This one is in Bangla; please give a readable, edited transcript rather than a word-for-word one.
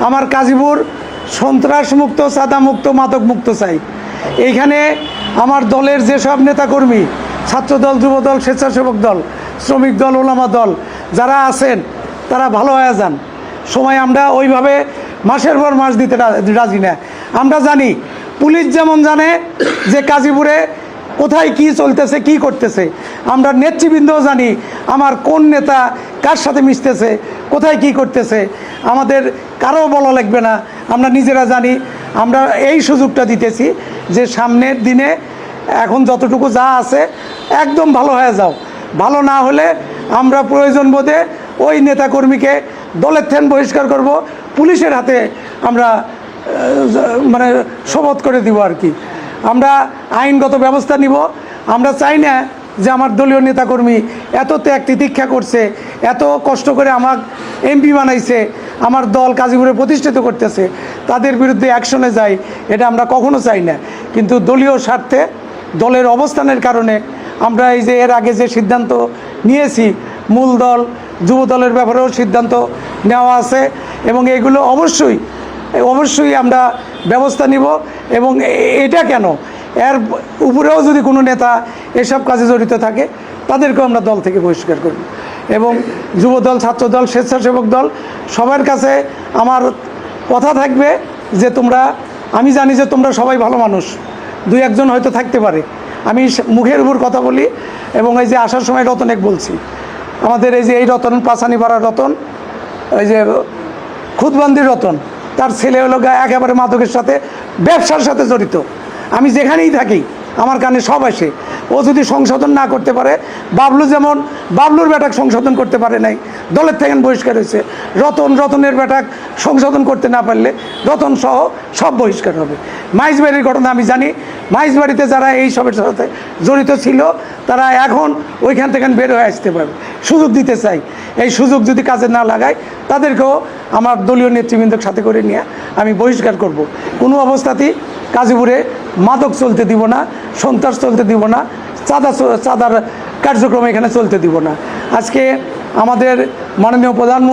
আমার কাজীপুর সন্ত্রাসমুক্ত, চাঁদামুক্ত, মাদকমুক্ত চাই। এইখানে আমার দলের যেসব নেতাকর্মী, ছাত্রদল, যুবদল, স্বেচ্ছাসেবক দল, শ্রমিক দল, ওলামা দল যারা আছেন তারা ভালো হয়ে যান। সময় আমরা ওইভাবে মাসের পর মাস দিতে রাজি না। আমরা জানি, পুলিশ যেমন জানে যে কাজীপুরে কোথায় কি চলতেছে, কি করতেছে, আমরা নেতৃবৃন্দও জানি আমার কোন নেতা কার সাথে মিশতেছে, কোথায় কি করতেছে, আমাদের কারো বলা লাগবে না, আমরা নিজেরা জানি। আমরা এই সুযোগটা দিতেছি যে সামনের দিনে এখন যতটুকু যা আছে একদম ভালো হয়ে যাও। ভালো না হলে আমরা প্রয়োজন বোধে ওই নেতাকর্মীকে দলের থেকে বহিষ্কার করব, পুলিশের হাতে আমরা মানে শপথ করে দিব আর কি। আমরা আইনগত ব্যবস্থা নিব। আমরা চাই না যে আমার দলীয় নেতাকর্মী এত ত্যাগ তিতিক্ষা করছে, এত কষ্ট করে আমার এমপি বানাইছে, আমার দল কাজীপুরে প্রতিষ্ঠিত করতেছে, তাদের বিরুদ্ধে অ্যাকশনে যাই, এটা আমরা কখনো চাই না। কিন্তু দলীয় স্বার্থে, দলের অবস্থানের কারণে আমরা এই যে এর আগে যে সিদ্ধান্ত নিয়েছি, মূল দল যুব দলের ব্যাপারেও সিদ্ধান্ত নেওয়া আছে এবং এগুলো অবশ্যই আমরা ব্যবস্থা নিব। এবং এটা কেন, এর উপরেও যদি কোনো নেতা এসব কাজে জড়িত থাকে তাদেরকেও আমরা দল থেকে বহিষ্কার করব। এবং যুবদল, ছাত্রদল, স্বেচ্ছাসেবক দল সবার কাছে আমার কথা থাকবে যে আমি জানি যে তোমরা সবাই ভালো মানুষ, দুই একজন হয়তো থাকতে পারে, আমি মুখের উপর কথা বলি। এবং এই যে আসার সময় রতনেক বলছি, আমাদের এই যে এই রতন, পাশানিপাড়ার রতন, ওই যে খুদবন্দির রতন, তার ছেলে হলো একেবারে মাদকের সাথে, ব্যবসার সাথে জড়িত। আমি যেখানেই থাকি আমার কানে সব আসে। ও যদি সংশোধন না করতে পারে, বাবলুর বেটাক সংশোধন করতে পারে নাই, দলের থেকে বহিষ্কার হয়েছে। রতনের বেটাক সংশোধন করতে না পারলে রতন সহ সব বহিষ্কার হবে। মাইজবাড়ির ঘটনা আমি জানি, মাইজবাড়িতে যারা এই সবের সাথে জড়িত ছিল তারা এখন ওইখান থেকে বের হয়ে আসতে পারবে। সুযোগ দিতে চাই, এই সুযোগ যদি কাজে না লাগায় তাদেরকেও আমার দলীয় নেতৃবৃন্দের সাথে করে নিয়ে আমি বহিষ্কার করব। কোনো অবস্থাতেই কাজীপুরে মাদক চলতে দিব না, সন্ত্রাস চলতে দিব না, চাঁদার কার্যক্রম এখানে চলতে দিব না। আজকে আমাদের মাননীয় প্রধানমন্ত্রী